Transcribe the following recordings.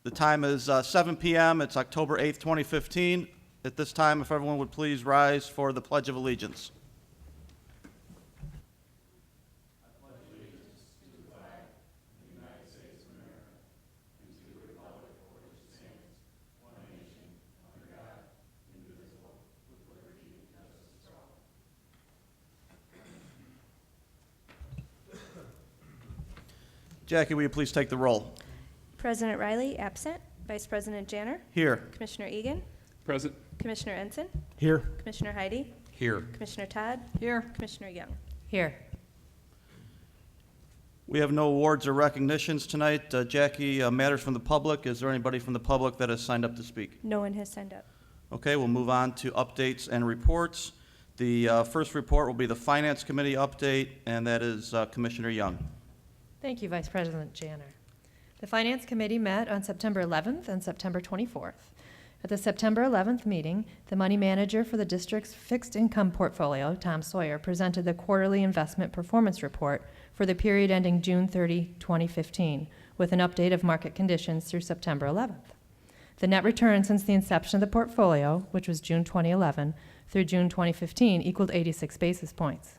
The time is 7 p.m. It's October 8th, 2015. At this time, if everyone would please rise for the Pledge of Allegiance. Jackie, will you please take the roll? President Riley, absent. Vice President Janner. Here. Commissioner Egan. Present. Commissioner Ensign. Here. Commissioner Heidi. Here. Commissioner Todd. Here. Commissioner Young. Here. We have no awards or recognitions tonight. Jackie, matters from the public. Is there anybody from the public that has signed up to speak? No one has signed up. Okay, we'll move on to updates and reports. The first report will be the Finance Committee update, and that is Commissioner Young. Thank you, Vice President Janner. The Finance Committee met on September 11th and September 24th. At the September 11th meeting, the money manager for the district's fixed income portfolio, Tom Sawyer, presented the quarterly investment performance report for the period ending June 30, 2015, with an update of market conditions through September 11th. The net return since the inception of the portfolio, which was June 2011, through June 2015, equaled 86 basis points.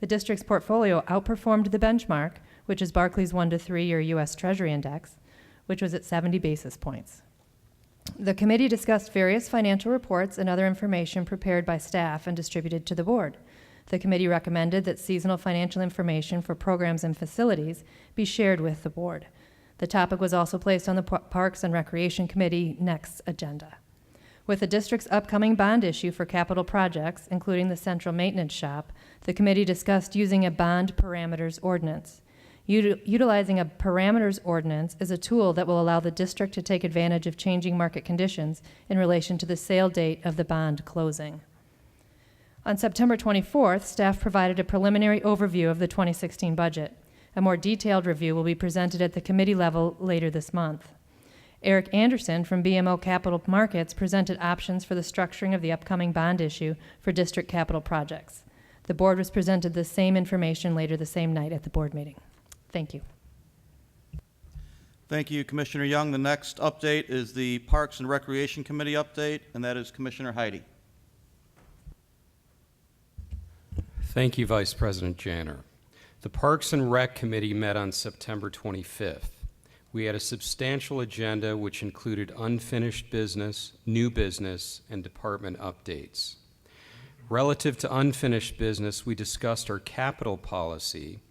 The district's portfolio outperformed the benchmark, which is Barclays 1 to 3 year U.S. Treasury Index, which was at 70 basis points. The committee discussed various financial reports and other information prepared by staff and distributed to the board. The committee recommended that seasonal financial information for programs and facilities be shared with the board. The topic was also placed on the Parks and Recreation Committee next agenda. With the district's upcoming bond issue for capital projects, including the central maintenance shop, the committee discussed using a bond parameters ordinance. Utilizing a parameters ordinance is a tool that will allow the district to take advantage of changing market conditions in relation to the sale date of the bond closing. On September 24th, staff provided a preliminary overview of the 2016 budget. A more detailed review will be presented at the committee level later this month. Eric Anderson from BMO Capital Markets presented options for the structuring of the upcoming bond issue for district capital projects. The board was presented the same information later the same night at the board meeting. Thank you. Thank you, Commissioner Young. The next update is the Parks and Recreation Committee update, and that is Commissioner Heidi. Thank you, Vice President Janner. The Parks and Rec Committee met on September 25th. We had a substantial agenda which included unfinished business, new business, and department updates. Relative to unfinished business, we discussed our capital policy,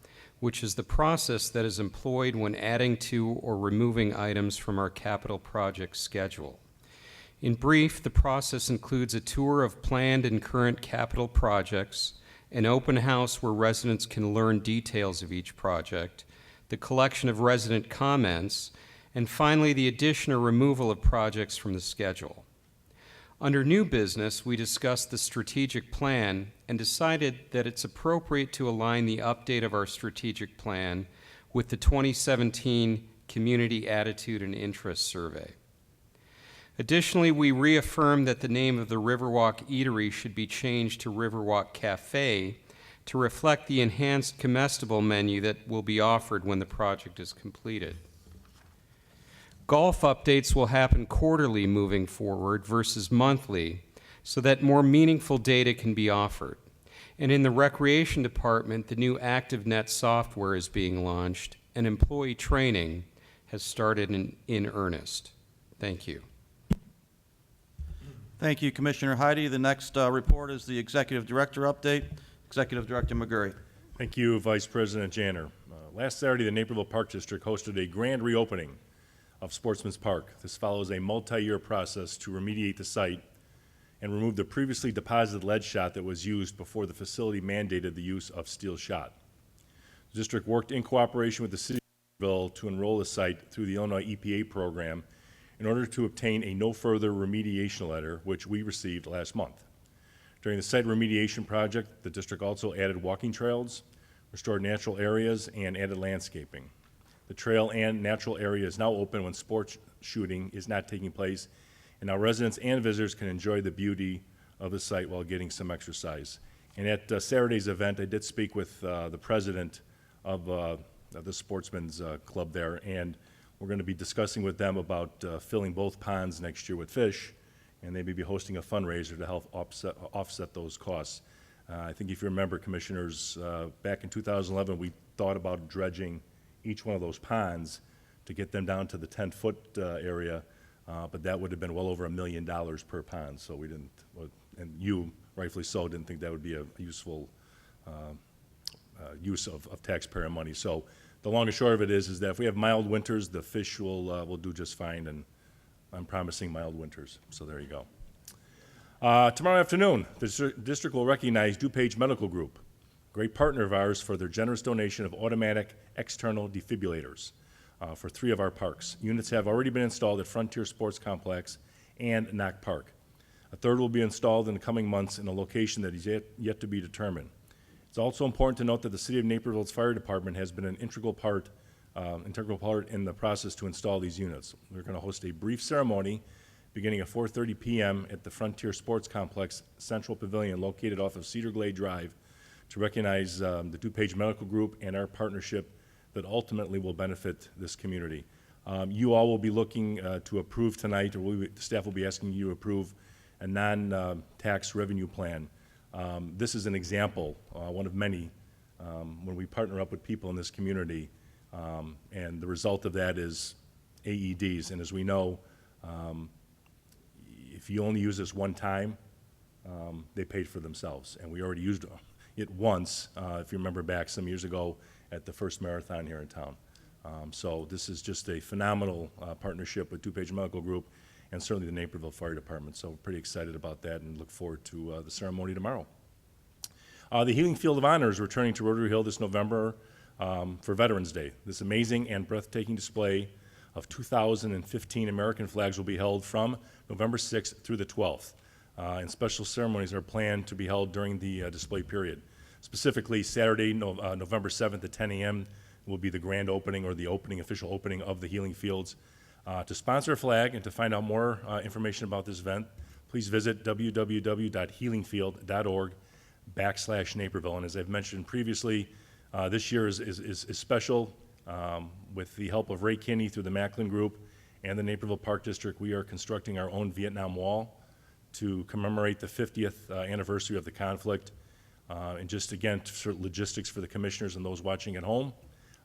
which is the process that is employed when adding to or removing items from our capital project schedule. In brief, the process includes a tour of planned and current capital projects, an open house where residents can learn details of each project, the collection of resident comments, and finally the addition or removal of projects from the schedule. Under new business, we discussed the strategic plan and decided that it's appropriate to align the update of our strategic plan with the 2017 Community Attitude and Interest Survey. Additionally, we reaffirmed that the name of the Riverwalk Eatery should be changed to Riverwalk Cafe to reflect the enhanced comestible menu that will be offered when the project is completed. Golf updates will happen quarterly moving forward versus monthly so that more meaningful data can be offered. And in the Recreation Department, the new ActiveNet software is being launched and employee training has started in earnest. Thank you. Thank you, Commissioner Heidi. The next report is the Executive Director update. Executive Director McGurry. Thank you, Vice President Janner. Last Saturday, the Naperville Park District hosted a grand reopening of Sportsman's Park. This follows a multi-year process to remediate the site and remove the previously deposited lead shot that was used before the facility mandated the use of steel shot. The district worked in cooperation with the city of Naperville to enroll the site through the Illinois EPA program in order to obtain a no further remediation letter, which we received last month. During the site remediation project, the district also added walking trails, restored natural areas, and added landscaping. The trail and natural area is now open when sports shooting is not taking place, and now residents and visitors can enjoy the beauty of the site while getting some exercise. And at Saturday's event, I did speak with the president of the Sportsman's Club there and We're going to be discussing with them about filling both ponds next year with fish, and they may be hosting a fundraiser to help offset those costs. I think if you remember, Commissioners, back in 2011, we thought about dredging each one of those ponds to get them down to the 10-foot area, but that would have been well over $1 million per pond, so we didn't, and you, rightfully so, didn't think that would be a useful use of taxpayer money. So the long and short of it is that if we have mild winters, the fish will do just fine, and I'm promising mild winters, so there you go. Tomorrow afternoon, the district will recognize DuPage Medical Group, great partner of ours, for their generous donation of automatic external defibrillators for 3 of our parks. Units have already been installed at Frontier Sports Complex and Knock Park. A third will be installed in the coming months in a location that is yet to be determined. It's also important to note that the City of Naperville's Fire Department has been an integral part in the process to install these units. We're going to host a brief ceremony beginning at 4:30 p.m. at the Frontier Sports Complex Central Pavilion located off of Cedar Glade Drive to recognize the DuPage Medical Group and our partnership that ultimately will benefit this community. You all will be looking to approve tonight, or the staff will be asking you to approve a non-tax revenue plan. This is an example, one of many, when we partner up with people in this community, and the result of that is AEDs. And as we know, if you only use this one time, they paid for themselves. And we already used it once, if you remember back some years ago at the first marathon here in town. So this is just a phenomenal partnership with DuPage Medical Group and certainly the Naperville Fire Department. So we're pretty excited about that and look forward to the ceremony tomorrow. The Healing Field of Honor is returning to Rotary Hill this November for Veterans Day. This amazing and breathtaking display of 2015 American flags will be held from November 6th through the 12th. And special ceremonies are planned to be held during the display period. Specifically, Saturday, November 7th at 10 a.m. will be the grand opening, or the official opening of the Healing Fields. To sponsor a flag and to find out more information about this event, please visit www.healingfield.org/Naperville. And as I've mentioned previously, this year is special. With the help of Ray Kinney through the Macklin Group and the Naperville Park District, we are constructing our own Vietnam Wall to commemorate the 50th anniversary of the conflict. And just again, for logistics for the commissioners and those watching at home,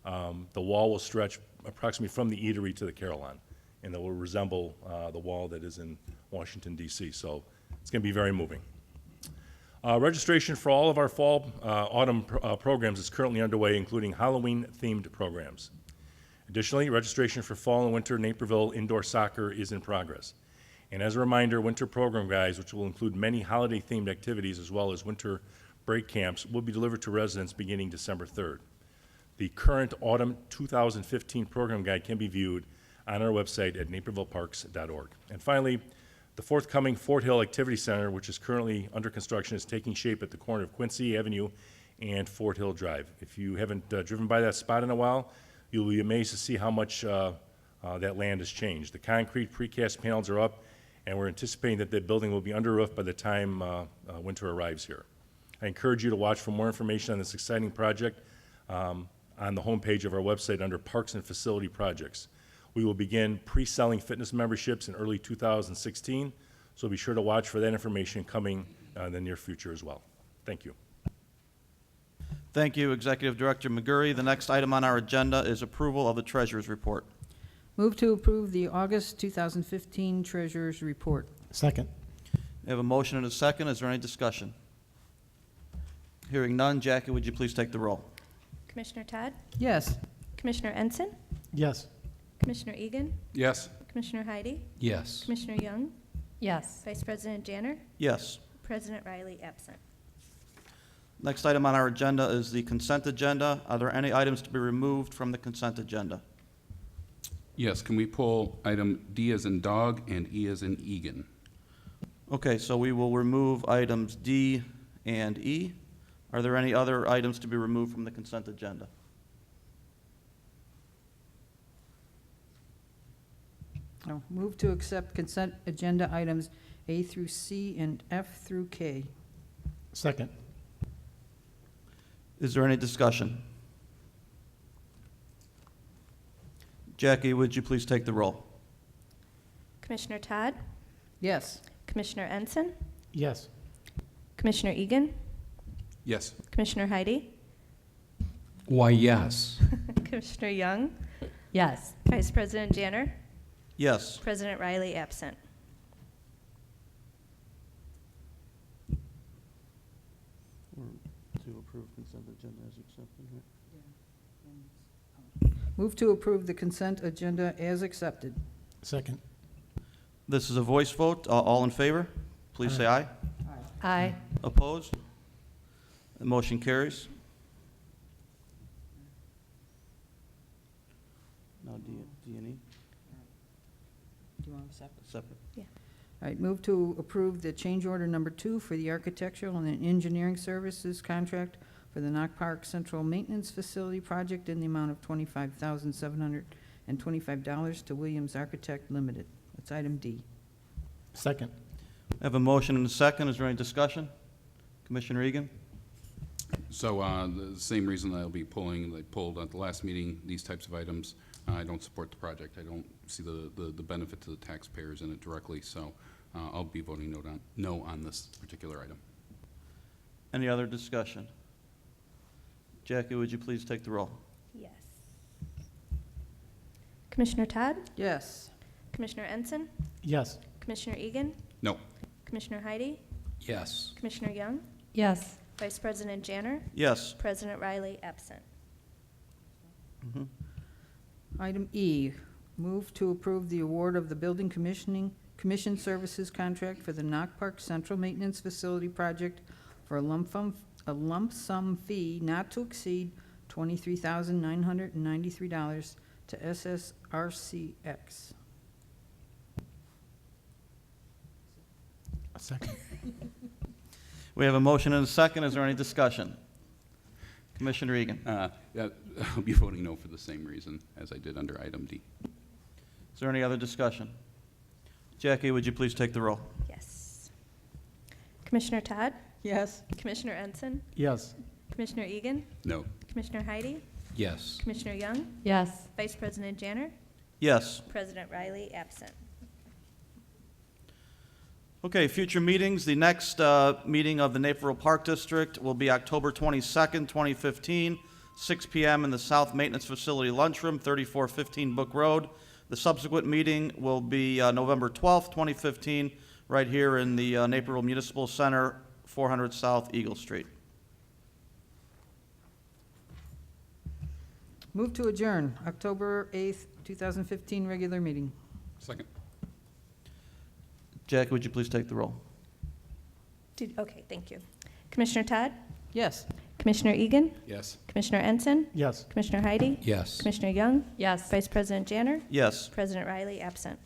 the wall will stretch approximately from the Eatery to the Carillon, and it will resemble the wall that is in Washington, D.C. So it's going to be very moving. Registration for all of our fall, autumn programs is currently underway, including Halloween-themed programs. Additionally, registration for fall and winter Naperville indoor soccer is in progress. And as a reminder, winter program guides, which will include many holiday-themed activities as well as winter break camps, will be delivered to residents beginning December 3rd. The current autumn 2015 program guide can be viewed on our website at napervilleparks.org. And finally, the forthcoming Fort Hill Activity Center, which is currently under construction, is taking shape at the corner of Quincy Avenue and Fort Hill Drive. If you haven't driven by that spot in a while, you'll be amazed to see how much that land has changed. The concrete precast panels are up, and we're anticipating that the building will be under roof by the time winter arrives here. I encourage you to watch for more information on this exciting project on the homepage of our website under Parks and Facility Projects. We will begin pre-selling fitness memberships in early 2016, so be sure to watch for that information coming in the near future as well. Thank you. Thank you, Executive Director McGurry. The next item on our agenda is approval of the Treasurer's Report. Move to approve the August 2015 Treasurer's Report. Second. We have a motion and a second. Is there any discussion? Hearing none, Jackie, would you please take the roll? Commissioner Todd? Yes. Commissioner Ensign? Yes. Commissioner Egan? Yes. Commissioner Heidi? Yes. Commissioner Young? Yes. Vice President Janner? Yes. President Riley absent. Next item on our agenda is the consent agenda. Are there any items to be removed from the consent agenda? Yes, can we pull item D as in dog and E as in Egan? Okay, so we will remove items D and E. Are there any other items to be removed from the consent agenda? No. Move to accept consent agenda items A through C and F through K. Second. Is there any discussion? Jackie, would you please take the roll? Commissioner Todd? Yes. Commissioner Ensign? Yes. Commissioner Egan? Yes. Commissioner Heidi? Why, yes. Commissioner Young? Yes. Vice President Janner? Yes. President Riley absent. To approve consent agenda as accepted, right? Move to approve the consent agenda as accepted. Second. This is a voice vote. All in favor? Please say aye. Aye. Opposed? The motion carries. Now, D and E, Do you want a separate? separate. All right, move to approve the change order number 2 for the architectural and engineering services contract for the Knock Park Central Maintenance Facility project in the amount of $25,725 to Williams Architect Limited. That's item D. Second. I have a motion and a second. Is there any discussion? Commissioner Egan? So the same reason I'll be pulling, I pulled at the last meeting, these types of items. I don't support the project. I don't see the benefit to the taxpayers in it directly, so I'll be voting no on this particular item. Any other discussion? Jackie, would you please take the roll? Yes. Commissioner Todd? Yes. Commissioner Ensign? Yes. Commissioner Egan? No. Commissioner Heidi? Yes. Commissioner Young? Yes. Vice President Janner? Yes. President Riley absent. Item E, move to approve the award of the building commission services contract for the Knock Park Central Maintenance Facility project for a lump sum fee not to exceed $23,993 to SSRCX. Second. We have a motion and a second. Is there any discussion? Commissioner Egan? Yeah, I'll be voting no for the same reason as I did under item D. Is there any other discussion? Jackie, would you please take the roll? Yes. Commissioner Todd? Yes. Commissioner Ensign? Yes. Commissioner Egan? No. Commissioner Heidi? Yes. Commissioner Young? Yes. Vice President Janner? Yes. President Riley absent. Okay, future meetings. The next meeting of the Naperville Park District will be October 22nd, 2015, 6 p.m. in the South Maintenance Facility Lunchroom, 3415 Book Road. The subsequent meeting will be November 12th, 2015, right here in the Naperville Municipal Center, 400 South Eagle Street. Move to adjourn, October 8th, 2015, regular meeting. Second. Jackie, would you please take the roll? Okay, thank you. Commissioner Todd? Yes. Commissioner Egan? Yes. Commissioner Ensign? Yes. Commissioner Heidi? Yes. Commissioner Young? Yes. Vice President Janner? Yes. President Riley absent.